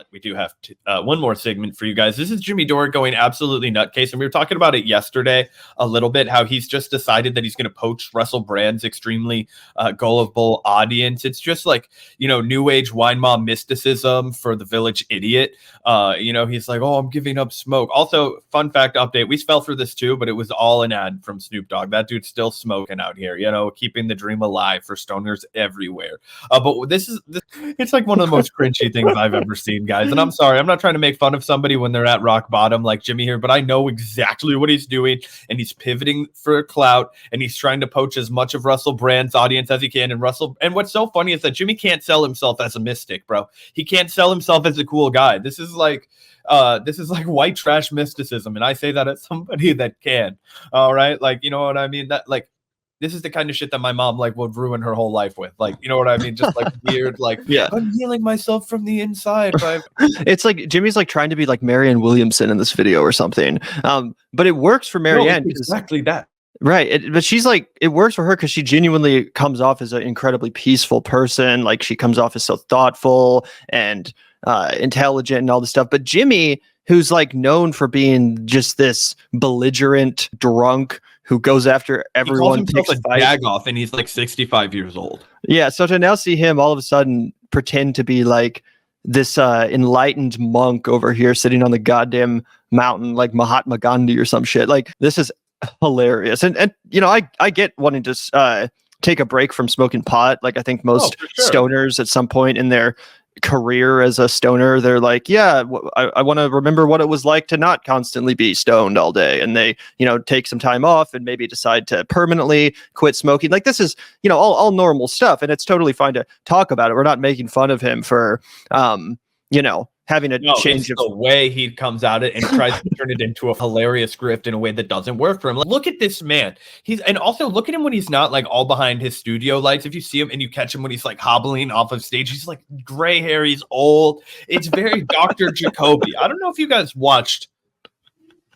but we do have one more segment for you guys. This is Jimmy Dore going absolutely nutcase, and we were talking about it yesterday a little bit, how he's just decided that he's going to poach Russell Brand's extremely gullible audience. It's just like, new age wine mom mysticism for the village idiot. He's like, oh, I'm giving up smoke. Also, fun fact update, we fell for this too, but it was all an ad from Snoop Dogg. That dude's still smoking out here, keeping the dream alive for stoners everywhere. But it's like one of the most cringy things I've ever seen, guys. And I'm sorry, I'm not trying to make fun of somebody when they're at rock bottom like Jimmy here, but I know exactly what he's doing, and he's pivoting for clout, and he's trying to poach as much of Russell Brand's audience as he can. And what's so funny is that Jimmy can't sell himself as a mystic, bro. He can't sell himself as a cool guy. This is like white trash mysticism, and I say that as somebody that can. All right, you know what I mean? That this is the kind of shit that my mom would ruin her whole life with. You know what I mean? Just weird, yeah. I'm healing myself from the inside. It's like Jimmy's trying to be like Marianne Williamson in this video or something. But it works for Marianne. Exactly that. Right. But she's it works for her because she genuinely comes off as an incredibly peaceful person. She comes off as so thoughtful and intelligent and all this stuff. But Jimmy, who's known for being just this belligerent drunk who goes after everyone. He calls himself a jag-off, and he's 65 years old. Yeah, so to now see him all of a sudden pretend to be this enlightened monk over here sitting on the goddamn mountain like Mahatma Gandhi or some shit, this is hilarious. And I get wanting to take a break from smoking pot. I think most stoners at some point in their career as a stoner, they're I want to remember what it was like to not constantly be stoned all day, and they take some time off and maybe decide to permanently quit smoking. This is all normal stuff, and it's totally fine to talk about it. We're not making fun of him for having a change of the way he comes at it and tries to turn it into a hilarious grift in a way that doesn't work for him. Look at this man. And also look at him when he's not all behind his studio lights. If you see him and you catch him when he's hobbling off of stage, he's gray hair, he's old. It's very Dr. Jacoby. I don't know if you guys watched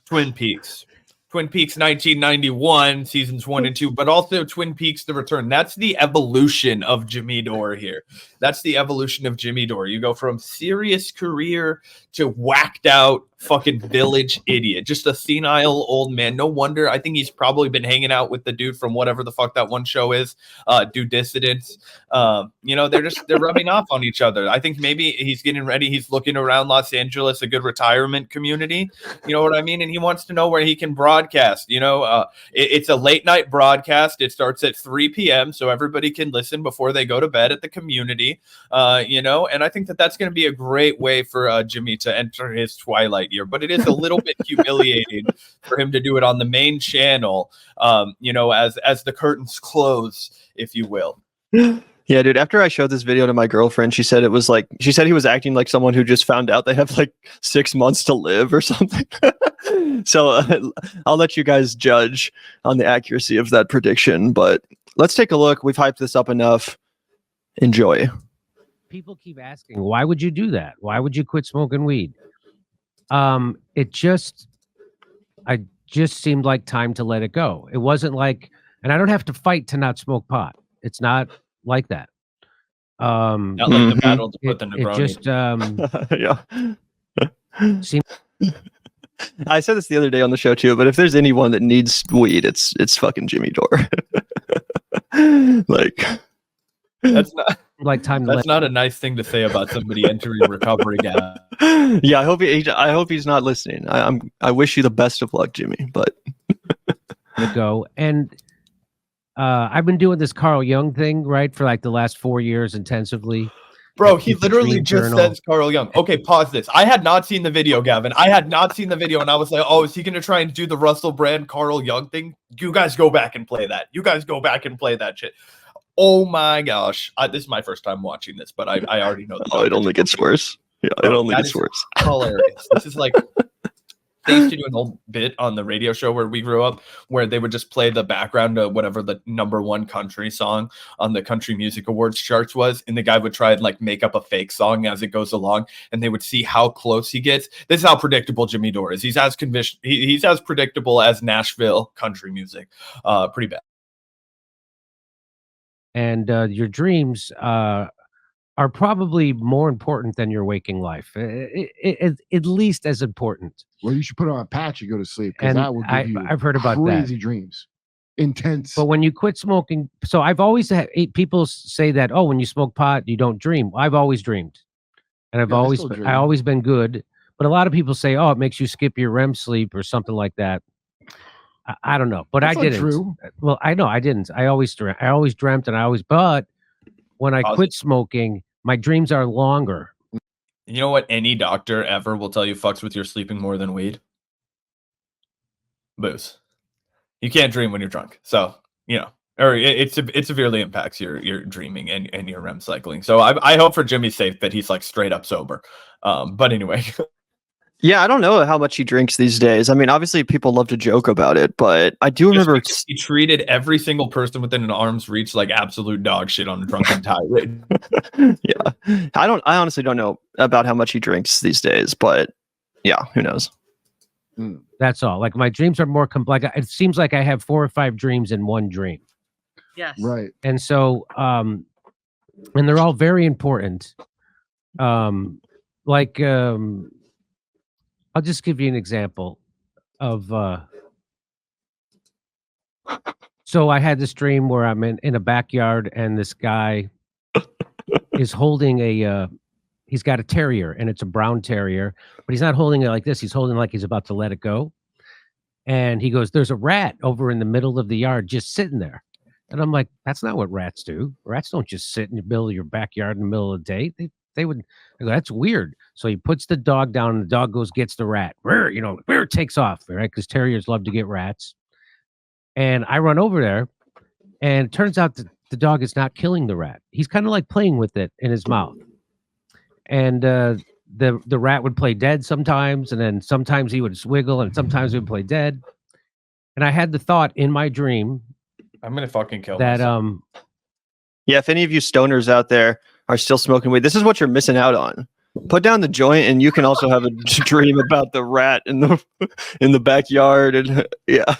Twin Peaks 1991 seasons 1 and 2, but also Twin Peaks The Return. That's the evolution of Jimmy Dore here. That's the evolution of Jimmy Dore. You go from serious career to whacked out fucking village idiot, just a senile old man. No wonder. I think he's probably been hanging out with the dude from whatever the fuck that one show is, Do Dissidents. They're rubbing off on each other. I think maybe he's getting ready. He's looking around Los Angeles, a good retirement community. You know what I mean? And he wants to know where he can broadcast. It's a late night broadcast. It starts at 3 p.m. so everybody can listen before they go to bed at the community. And I think that's going to be a great way for Jimmy to enter his twilight year. But it is a little bit humiliating for him to do it on the main channel, as the curtains close, if you will. Yeah, dude, after I showed this video to my girlfriend, she said she said he was acting like someone who just found out they have 6 months to live or something. So I'll let you guys judge on the accuracy of that prediction, but let's take a look. We've hyped this up enough. Enjoy. People keep asking, why would you do that? Why would you quit smoking weed? It just seemed like time to let it go. It wasn't and I don't have to fight to not smoke pot. It's not like that. Not like the battle to put the Negroni. Yeah. I said this the other day on the show too, but if there's anyone that needs weed, it's fucking Jimmy Dore. That's not time. That's not a nice thing to say about somebody entering recovery. Yeah, I hope he's not listening. I wish you the best of luck, Jimmy. But go and I've been doing this Carl Jung thing for the last 4 years intensively. Bro, he literally just says Carl Jung. Okay, pause this. I had not seen the video, Gavin. I had not seen the video, and I was like, oh, is he going to try and do the Russell Brand Carl Jung thing? You guys go back and play that. You guys go back and play that shit. Oh my gosh. This is my first time watching this, but I already know that. Oh, it only gets worse. Yeah, it only gets worse. Hilarious. This is they used to do an old bit on the radio show where we grew up where they would just play the background of whatever the #1 country song on the Country Music Awards charts was, and the guy would try and make up a fake song as it goes along, and they would see how close he gets. This is how predictable Jimmy Dore is. He's as he's as predictable as Nashville country music. Pretty bad. And your dreams are probably more important than your waking life. At least as important. Well, you should put on a patch and go to sleep, because And that will give you I've heard about that. crazy dreams. Intense. But when you quit smoking, so I've always had people say that, oh, when you smoke pot, you don't dream. I've always dreamed, and Yeah, I still dream. I always been good. But a lot of people say, oh, it makes you skip your REM sleep or something like that. I don't know, but That's I not didn't. true. Well, I know I didn't. I always dreamt, but when I quit smoking, my dreams are longer. You know what any doctor ever will tell you fucks with your sleeping more than weed? Booze. You can't dream when you're drunk. So, or it severely impacts your dreaming and your REM cycling. So I hope for Jimmy's sake that he's like straight up sober. But anyway. Yeah, I don't know how much he drinks these days. I mean, obviously people love to joke about it, but I do remember he treated every single person within an arm's reach like absolute dog shit on a drunken tirade. Yeah. I honestly don't know about how much he drinks these days, but yeah, who knows? That's all. Like my dreams are more complex. It seems like I have 4 or 5 dreams in one dream. Yes. Right. And so, and they're all very important. I'll just give you an example of, so I had this dream where I'm in a backyard and this guy is holding he's got a terrier and it's a brown terrier, but he's not holding it like this. He's holding it like he's about to let it go. And he goes, there's a rat over in the middle of the yard just sitting there. And I'm like, that's not what rats do. Rats don't just sit in the middle of your backyard in the middle of the day. They would. I go, that's weird. So he puts the dog down and the dog gets the rat. It takes off, right? Because terriers love to get rats. And I run over there and it turns out that the dog is not killing the rat. He's kind of like playing with it in his mouth. And the rat would play dead sometimes. And then sometimes he would swiggle and sometimes he would play dead. And I had the thought in my dream, I'm going to fucking kill that, myself. Yeah, if any of you stoners out there are still smoking weed, this is what you're missing out on. Put down the joint, and you can also have a dream about the rat in the backyard. And yeah.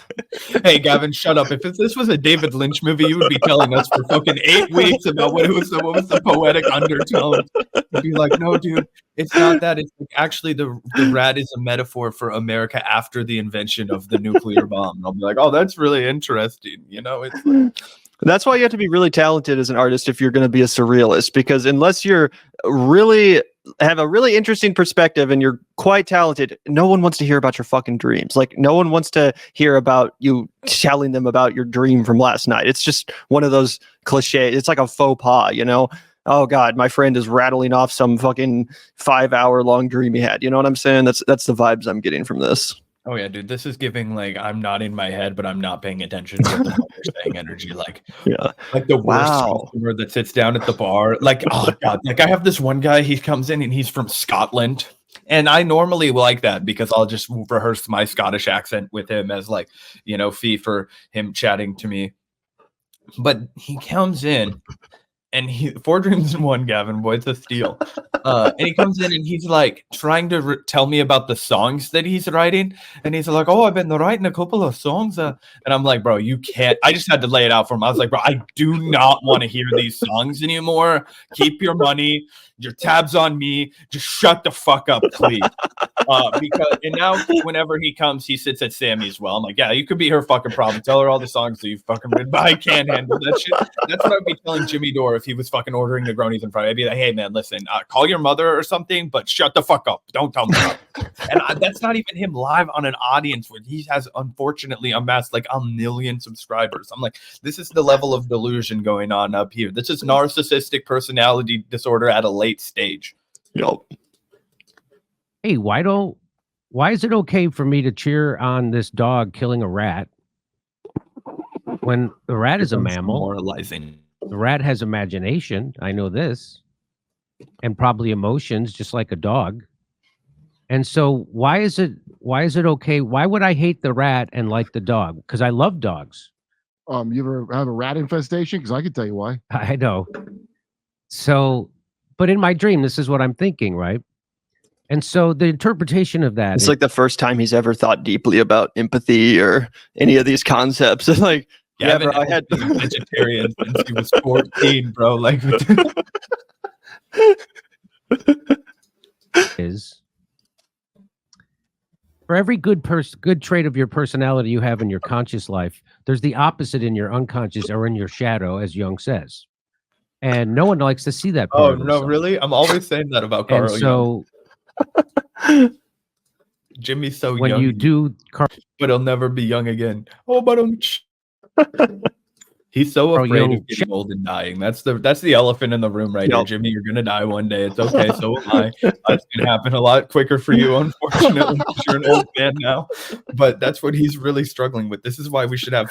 Hey, Gavin, shut up! If this was a David Lynch movie, you would be telling us for fucking 8 weeks about what was the poetic undertone. You'd be like, no, dude, it's not that. It's like, actually the rat is a metaphor for America after the invention of the nuclear bomb. And I'll be like, oh, that's really interesting. It's like, that's why you have to be really talented as an artist if you're going to be a surrealist, because unless you're really have a really interesting perspective and you're quite talented, no one wants to hear about your fucking dreams. Like, no one wants to hear about you telling them about your dream from last night. It's just one of those cliches. It's like a faux pas, Oh God, my friend is rattling off some fucking 5-hour long dream he had. You know what I'm saying? That's the vibes I'm getting from this. Oh yeah, dude, this is giving like I'm not in my head, but I'm not paying attention to what the fuck you're saying energy. Like, yeah, like the worst customer that sits down at the bar. Like, oh God, like I have this one guy, he comes in and he's from Scotland. And I normally like that because I'll just rehearse my Scottish accent with him as like, fee for him chatting to me. But he comes in and 4 dreams in one, Gavin, boy, it's a steal. And he comes in and he's like trying to tell me about the songs that he's writing. And he's like, oh, I've been writing a couple of songs. And I'm like, bro, you can't. I just had to lay it out for him. I was like, bro, I do not want to hear these songs anymore. Keep your money. Your tab's on me. Just shut the fuck up, please. And now whenever he comes, he sits at Sammy's well. I'm like, yeah, you could be her fucking problem. Tell her all the songs that you've fucking written, but I can't handle that shit. That's what I'd be telling Jimmy Dore if he was fucking ordering Negronis in front of me. I'd be like, hey man, listen, call your mother or something, but shut the fuck up. Don't tell me. And that's not even him live on an audience where he has unfortunately amassed like 1 million subscribers. I'm like, this is the level of delusion going on up here. This is narcissistic personality disorder at a late stage. Yep. Hey, why is it okay for me to cheer on this dog killing a rat when the rat is a mammal? Moralizing. The rat has imagination. I know this, and probably emotions, just like a dog. And so, why is it okay? Why would I hate the rat and like the dog? Because I love dogs. You ever have a rat infestation? Because I can tell you why. I know. So, but in my dream, this is what I'm thinking, right? And so the interpretation of that, it's like the first time he's ever thought deeply about empathy or any of these concepts. It's like, yeah, bro, I had been a vegetarian since he was 14, bro. Like, is for every good trait of your personality you have in your conscious life, there's the opposite in your unconscious or in your shadow, as Jung says. And no one likes to see that part Oh of no, themselves. really? I'm always saying that about And Carl Jung. so Jimmy's so when young, you do but he'll never be young again. Oh, but he's so Carl afraid Jung of getting old and dying. That's the elephant in the room right here, Yep. Jimmy. You're gonna die one day. It's okay. So am I. It's gonna happen a lot quicker for you, unfortunately, because you're an old man now. But that's what he's really struggling with. This is why we should have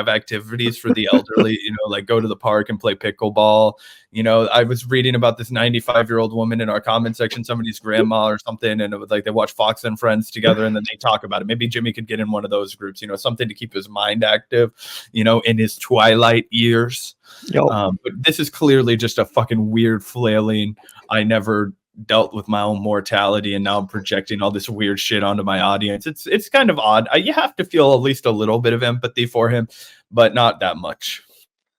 activities for the elderly. Like go to the park and play pickleball. I was reading about this 95-year-old woman in our comment section, somebody's grandma or something, and it was like they watch Fox and Friends together, and then they talk about it. Maybe Jimmy could get in one of those groups. Something to keep his mind active. In his twilight years. Yep. But this is clearly just a fucking weird flailing. I never dealt with my own mortality, and now I'm projecting all this weird shit onto my audience. It's kind of odd. You have to feel at least a little bit of empathy for him, but not that much.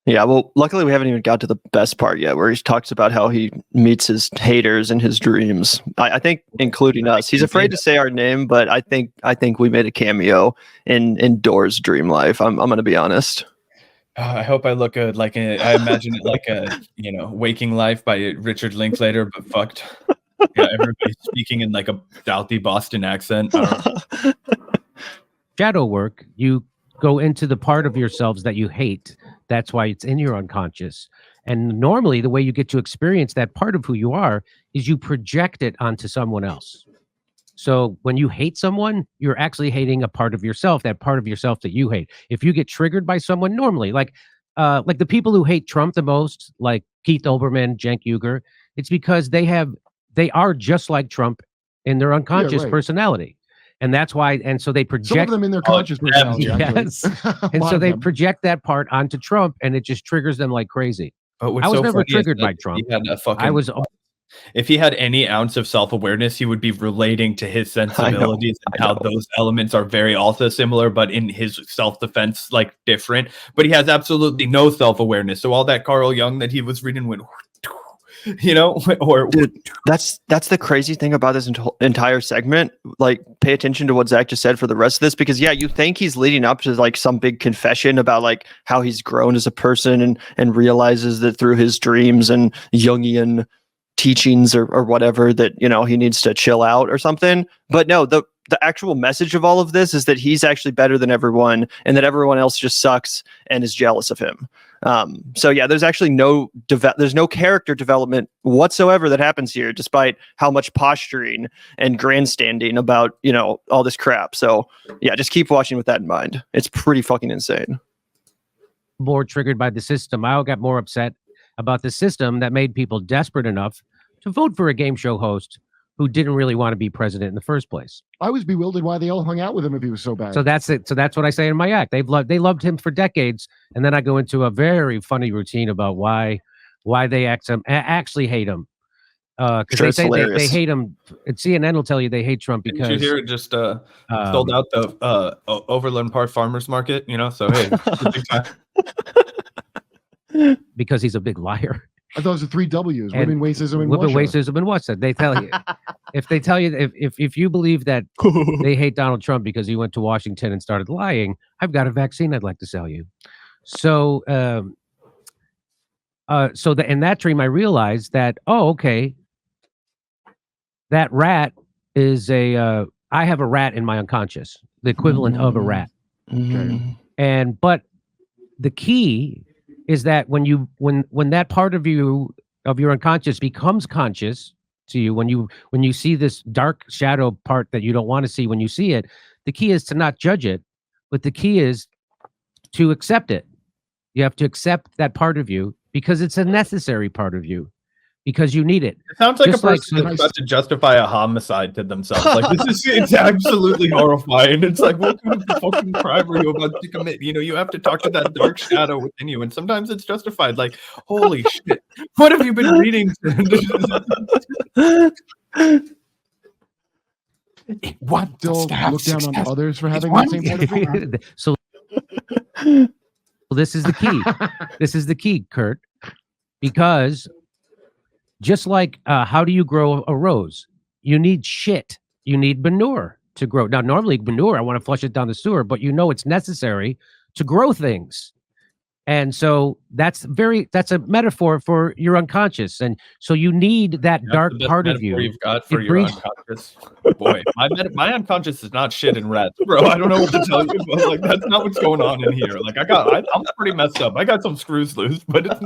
Yeah, well, luckily we haven't even got to the best part yet, where he talks about how he meets his haters in his dreams. I think, including us. He's afraid to say our name, but I think we made a cameo in Dore's dream life. I'm going to be honest. I hope I look I imagine it like a Waking Life by Richard Linklater, but fucked. Yeah, everybody speaking in like a Southie Boston accent. shadow work, you go into the part of yourselves that you hate. That's why it's in your unconscious. And normally the way you get to experience that part of who you are is you project it onto someone else. So when you hate someone, you're actually hating a part of yourself, that part of yourself that you hate. If you get triggered by someone normally, like the people who hate Trump the most, like Keith Olbermann, Cenk Uygur, it's because they are just like Trump in their unconscious personality. And that's why, and so they project some of them in their conscious personality. Yes. And so they project that part onto Trump, and it just triggers them like crazy. I was never triggered by Trump. If he had any ounce of self-awareness, he would be relating to his sensibilities and how those elements are very also similar, but in his self-defense, like different. But he has absolutely no self-awareness. So all that Carl Jung that he was reading went, or dude, that's the crazy thing about this entire segment. Like, pay attention to what Zach just said for the rest of this, because you think he's leading up to like some big confession about like how he's grown as a person and realizes that through his dreams and Jungian teachings or whatever that he needs to chill out or something. But no, the actual message of all of this is that he's actually better than everyone, and that everyone else just sucks and is jealous of him. So yeah, there's actually there's no character development whatsoever that happens here, despite how much posturing and grandstanding about all this crap. So yeah, just keep watching with that in mind. It's pretty fucking insane. More triggered by the system. I got more upset about the system that made people desperate enough to vote for a game show host who didn't really want to be president in the first place. I was bewildered why they all hung out with him if he was so bad. So that's it. So that's what I say in my act. They loved him for decades, and then I go into a very funny routine about why they actually hate him. Because they say they hate him. And CNN will tell you they hate Trump because did you hear it just sold out the Overland Park Farmers Market. So hey, because he's a big liar. I thought it was the 3 W's: women, racism, and women, racism, and what's that? They tell you if you believe that they hate Donald Trump because he went to Washington and started lying, I've got a vaccine I'd like to sell you. So, in that dream, I realized that okay, that rat is I have a rat in my unconscious, the equivalent of a rat. Okay. But the key is that when that part of your unconscious becomes conscious to you, when you see this dark shadow part that you don't want to see, when you see it, the key is to not judge it, but the key is to accept it. You have to accept that part of you because it's a necessary part of you, because you need it. It sounds like a person that's about to justify a homicide to themselves. Like, it's absolutely horrifying. It's like, what kind of fucking crime are you about to commit? You have to talk to that dark shadow within you, and sometimes it's justified. Like, holy shit, what have you been reading? What? Don't look down on others for having the same part of you. So this is the key. This is the key, Kurt, because Just like how do you grow a rose? You need shit. You need manure to grow. Now, normally manure, I want to flush it down the sewer, but you know it's necessary to grow things. And so that's a metaphor for your unconscious. And so you need that That's dark the best part of metaphor you. you've got for It your breeds- unconscious. Boy, my unconscious is not shit and rats, bro. I don't know what to tell you, but like that's not what's going on in here. Like I'm pretty messed up. I got some screws loose, but it's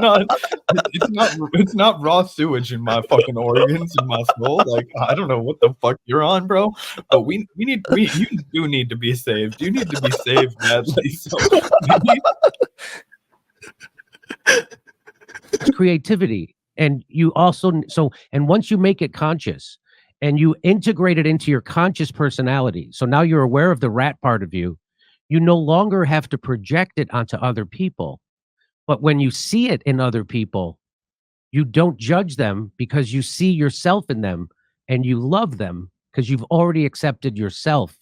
not raw sewage in my fucking organs in my soul. Like I don't know what the fuck you're on, bro. But you do need to be saved. You need to be saved badly. So creativity. And you also, and once you make it conscious and you integrate it into your conscious personality, so now you're aware of the rat part of you, you no longer have to project it onto other people. But when you see it in other people, you don't judge them because you see yourself in them, and you love them because you've already accepted yourself,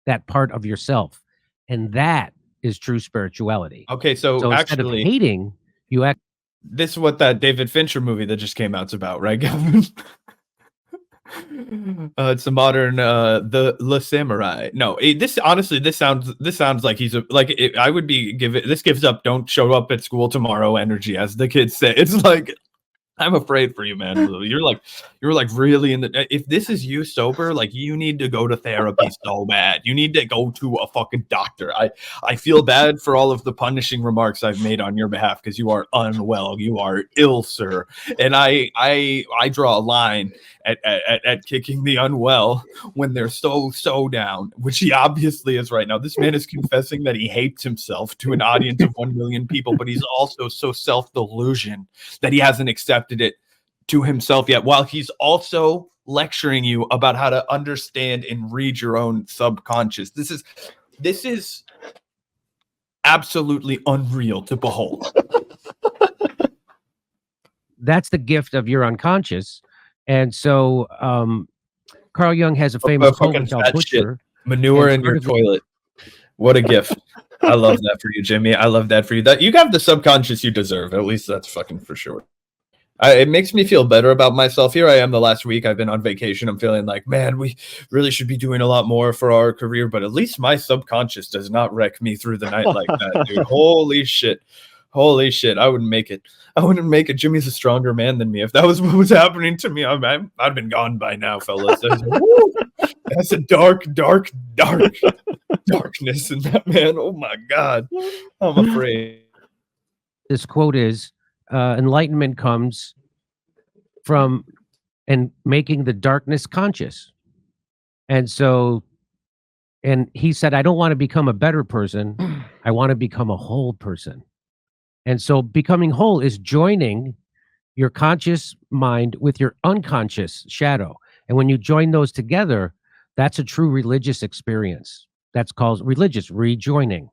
that part of yourself. And that is true spirituality. okay, so instead of actually, hating, you act. this is what that David Fincher movie that just came out's about, right, Gavin? It's a modern the Le Samurai. No, this honestly, this sounds like he's I would be this gives up don't show up at school tomorrow energy, as the kids say. It's like I'm afraid for you, man. You're like really in the. If this is you sober, like you need to go to therapy so bad. You need to go to a fucking doctor. I feel bad for all of the punishing remarks I've made on your behalf because you are unwell. You are ill, sir. And I draw a line at kicking the unwell when they're so down, which he obviously is right now. This man is confessing that he hates himself to an audience of 1 million people, but he's also so self-delusioned that he hasn't accepted it to himself yet, while he's also lecturing you about how to understand and read your own subconscious. This is absolutely unreal to behold. That's the gift of your unconscious. And so Carl Jung has a famous quote, which I'll butcher. Manure in your toilet. What a gift. I love that for you, Jimmy. I love that for you. That you have the subconscious you deserve. At least that's fucking for sure. It makes me feel better about myself. Here I am the last week. I've been on vacation. I'm feeling like, man, we really should be doing a lot more for our career. But at least my subconscious does not wreck me through the night like that, dude. Holy shit. Holy shit. I wouldn't make it. Jimmy's a stronger man than me. If that was what was happening to me, I'd been gone by now, fellas. That's a darkness in that man. Oh my God. I'm afraid. This quote is, enlightenment comes from and making the darkness conscious. And so, and he said, I don't want to become a better person. I want to become a whole person. And so becoming whole is joining your conscious mind with your unconscious shadow. And when you join those together, that's a true religious experience. That's called religious rejoining.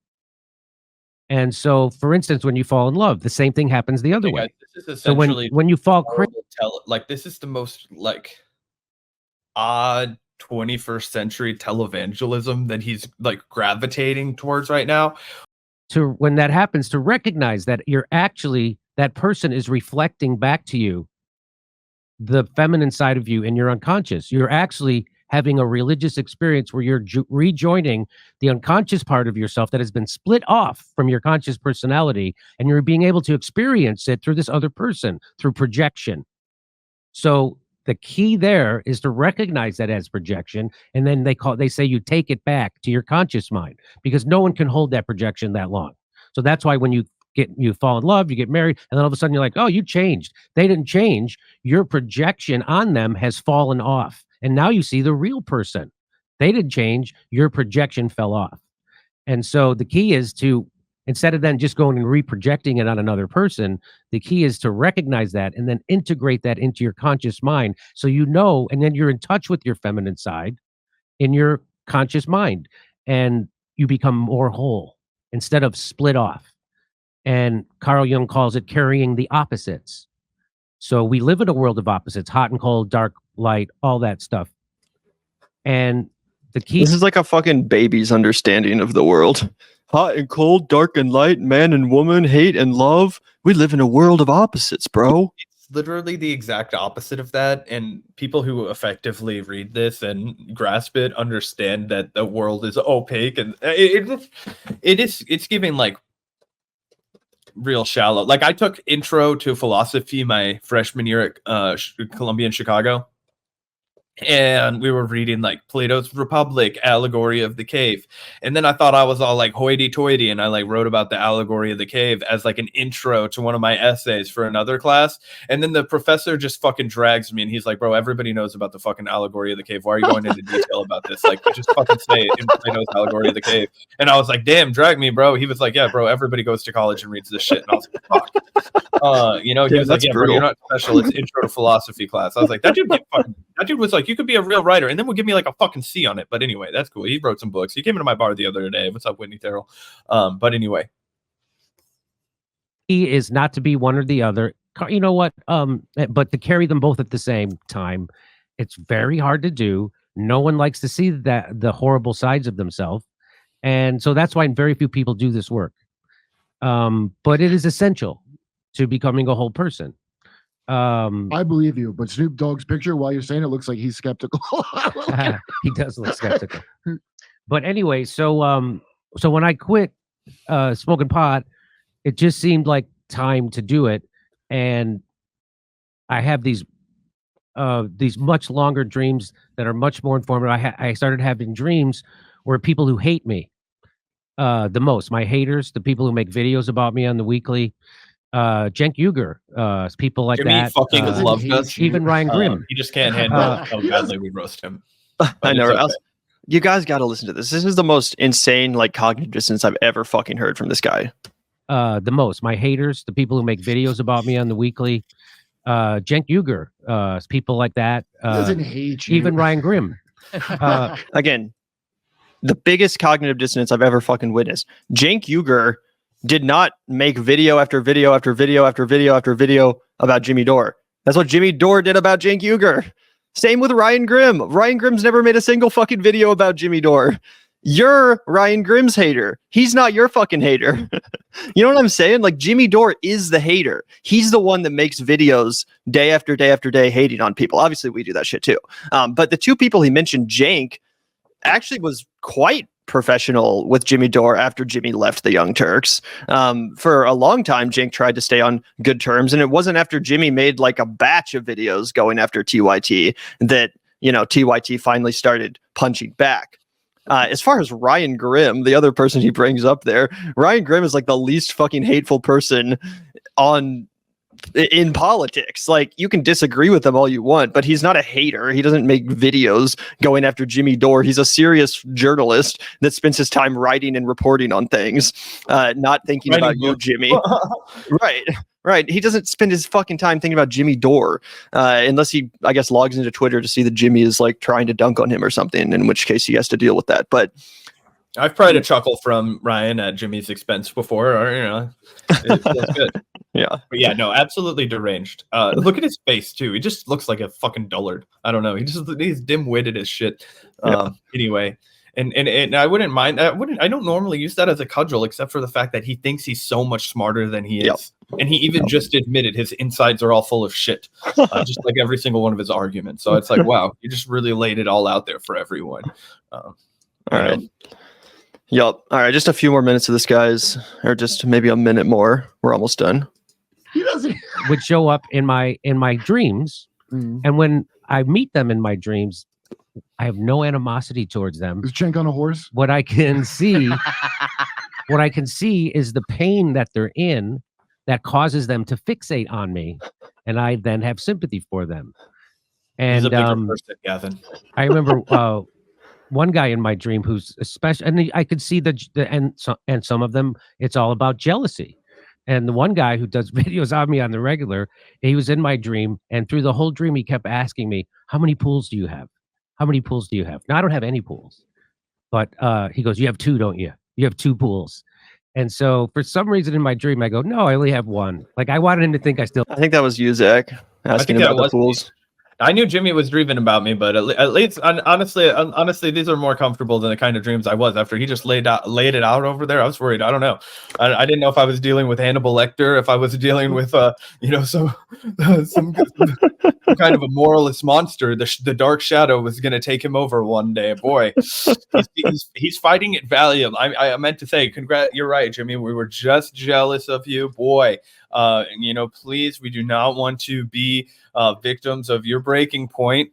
And so, for instance, when you fall in love, the same thing happens the other way. This is So essentially when you fall crazy, this is the most odd 21st century televangelism that he's gravitating towards right now. to when that happens, to recognize that you're actually, that person is reflecting back to you the feminine side of you in your unconscious. You're actually having a religious experience where you're rejoining the unconscious part of yourself that has been split off from your conscious personality, and you're being able to experience it through this other person, through projection. So the key there is to recognize that as projection, and then they say you take it back to your conscious mind, because no one can hold that projection that long. So that's why when you fall in love, you get married, and then all of a sudden you're like, oh, you changed. They didn't change. Your projection on them has fallen off. And now you see the real person. They didn't change. Your projection fell off. And so the key is to, instead of then just going and reprojecting it on another person, the key is to recognize that and then integrate that into your conscious mind. So you know, and then you're in touch with your feminine side in your conscious mind, and you become more whole instead of split off. And Carl Jung calls it carrying the opposites. So we live in a world of opposites, hot and cold, dark, light, all that stuff. And the key... This is like a fucking baby's understanding of the world. Hot and cold, dark and light, man and woman, hate and love. We live in a world of opposites, bro. literally the exact opposite of that. And people who effectively read this and grasp it understand that the world is opaque, and it's giving like real shallow. Like I took intro to philosophy my freshman year at Columbia in Chicago. And we were reading like Plato's Republic, Allegory of the Cave. And then I thought I was all like hoity-toity, and I like wrote about the Allegory of the Cave as like an intro to one of my essays for another class. And then the professor just fucking drags me, and he's like, bro, everybody knows about the fucking Allegory of the Cave. Why are you going into detail about this? Like, just fucking say it in Plato's Allegory of the Cave. And I was like, damn, drag me, bro. He was like, yeah, bro, everybody goes to college and reads this shit. And I was like, fuck. He was like, yeah, bro, you're not special. It's intro to philosophy class. I was like, that dude was like, you could be a real writer, and then would give me like a fucking C on it. But anyway, that's cool. He wrote some books. He came into my bar the other day. What's up, Whitney Terrell? But anyway, he is not to be one or the other. You know what? But to carry them both at the same time, it's very hard to do. No one likes to see the horrible sides of themselves, and so that's why very few people do this work. But it is essential to becoming a whole person. I believe you, but Snoop Dogg's picture, while you're saying it, looks like he's skeptical. He does look skeptical. But anyway, so when I quit smoking pot, it just seemed like time to do it, and I have these much longer dreams that are much more informative. I started having dreams where people who hate me the most, my haters, the people who make videos about me on the weekly, Cenk Uygur, people like Jimmy that. fucking loved us. Even Ryan Grimm. He just can't handle how badly we roast him. I know. Okay. You guys got to listen to this. This is the most insane like cognitive dissonance I've ever fucking heard from this guy. The most, my haters, the people who make videos about me on the weekly, Cenk Uygur, people like that. He doesn't hate you. Even Ryan Grimm. Again, the biggest cognitive dissonance I've ever fucking witnessed. Cenk Uygur did not make video after video after video after video after video about Jimmy Dore. That's what Jimmy Dore did about Cenk Uygur. Same with Ryan Grimm. Ryan Grimm's never made a single fucking video about Jimmy Dore. You're Ryan Grimm's hater. He's not your fucking hater. You know what I'm saying? Like, Jimmy Dore is the hater. He's the one that makes videos day after day after day hating on people. Obviously, we do that shit too. But the two people he mentioned, Cenk, actually was quite professional with Jimmy Dore after Jimmy left the Young Turks. For a long time, Cenk tried to stay on good terms, and it wasn't after Jimmy made like a batch of videos going after TYT that, TYT finally started punching back. As far as Ryan Grimm, the other person he brings up there, Ryan Grimm is like the least fucking hateful person in politics. Like, you can disagree with him all you want, but he's not a hater. He doesn't make videos going after Jimmy Dore. He's a serious journalist that spends his time writing and reporting on things, not thinking about you, Jimmy. Right. He doesn't spend his fucking time thinking about Jimmy Dore, unless he, I guess, logs into Twitter to see that Jimmy is like trying to dunk on him or something, in which case he has to deal with that. But I've tried a chuckle from Ryan at Jimmy's expense before, or it feels good. Yeah. But yeah, no, absolutely deranged. Look at his face too. He just looks like a fucking dullard. I don't know. He's dim-witted as shit. Anyway, and I wouldn't mind. I don't normally use that as a cudgel, except for the fact that he thinks he's so much smarter than he is. Yep. And he even just admitted his insides are all full of shit, just like every single one of his arguments. So it's like, wow, you just really laid it all out there for everyone. All right. Yep. All right. Just a few more minutes of this, guys, or just maybe a minute more. We're almost done. He doesn't. Would show up in my dreams, and when I meet them in my dreams, I have no animosity towards them. Is Cenk on a horse? What I can see, is the pain that they're in that causes them to fixate on me, and I then have sympathy for them. And He's a bigger person, Gavin. I remember one guy in my dream who's especially, and I could see and some of them, it's all about jealousy. And the one guy who does videos on me on the regular, he was in my dream, and through the whole dream, he kept asking me, "How many pools do you have? How many pools do you have?" Now, I don't have any pools, but he goes, "You have two, don't you? You have two pools." And so, for some reason, in my dream, I go, "No, I only have one." Like, I wanted him to think I think that was you, Zach, asking about the pools. I knew Jimmy was dreaming about me, but at least honestly, these are more comfortable than the kind of dreams I was after he just laid it out over there. I was worried. I don't know. I didn't know if I was dealing with Hannibal Lecter, if I was dealing with some kind of a moralist monster. The dark shadow was going to take him over one day. Boy, he's fighting it valiantly. I meant to say, you're right, Jimmy. We were just jealous of you, boy. Please, we do not want to be victims of your breaking point.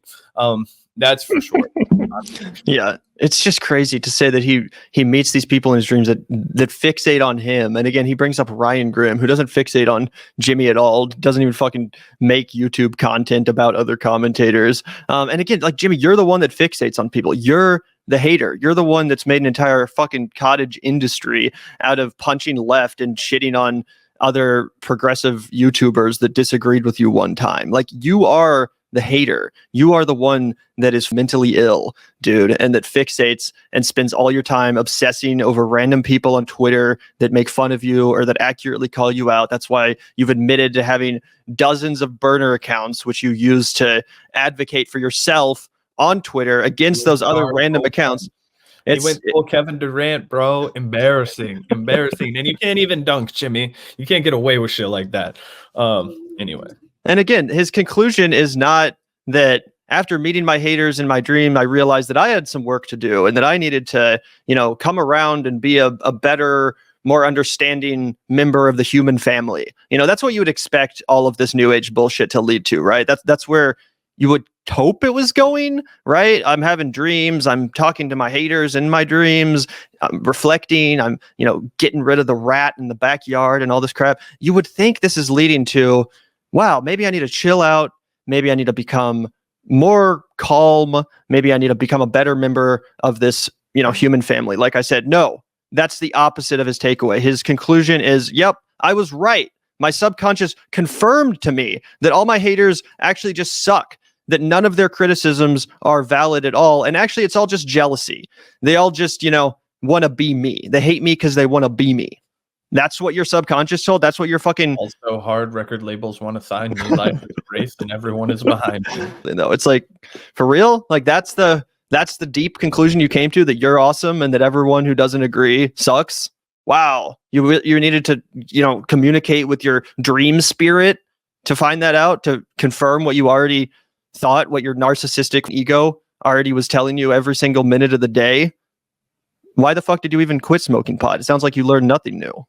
That's for sure. Yeah, it's just crazy to say that he meets these people in his dreams that fixate on him. And again, he brings up Ryan Grimm, who doesn't fixate on Jimmy at all, doesn't even fucking make YouTube content about other commentators. And again, like, Jimmy, you're the one that fixates on people. You're the hater. You're the one that's made an entire fucking cottage industry out of punching left and shitting on other progressive YouTubers that disagreed with you one time. Like, you are the hater. You are the one that is mentally ill, dude, and that fixates and spends all your time obsessing over random people on Twitter that make fun of you or that accurately call you out. That's why you've admitted to having dozens of burner accounts, which you use to advocate for yourself on Twitter against those other random accounts. He went full Kevin Durant, bro. Embarrassing. And you can't even dunk, Jimmy. You can't get away with shit like that. Anyway. And again, his conclusion is not that after meeting my haters in my dream, I realized that I had some work to do and that I needed to, come around and be a better, more understanding member of the human family. That's what you would expect all of this new age bullshit to lead to, right? That's where you would hope it was going, right? I'm having dreams. I'm talking to my haters in my dreams. I'm reflecting. I'm, getting rid of the rat in the backyard and all this crap. You would think this is leading to, wow, maybe I need to chill out. Maybe I need to become more calm. Maybe I need to become a better member of this, human family. Like I said, no, that's the opposite of his takeaway. His conclusion is, yep, I was right. My subconscious confirmed to me that all my haters actually just suck, that none of their criticisms are valid at all. And actually, it's all just jealousy. They all just, want to be me. They hate me because they want to be me. That's what your subconscious told. That's what your fucking... Also, hard record labels want to sign me. Life is a race and everyone is behind me. No, it's like, for real? Like, that's the deep conclusion you came to, that you're awesome and that everyone who doesn't agree sucks? Wow. You needed to, communicate with your dream spirit to find that out, to confirm what you already thought, what your narcissistic ego already was telling you every single minute of the day. Why the fuck did you even quit smoking pot? It sounds like you learned nothing new.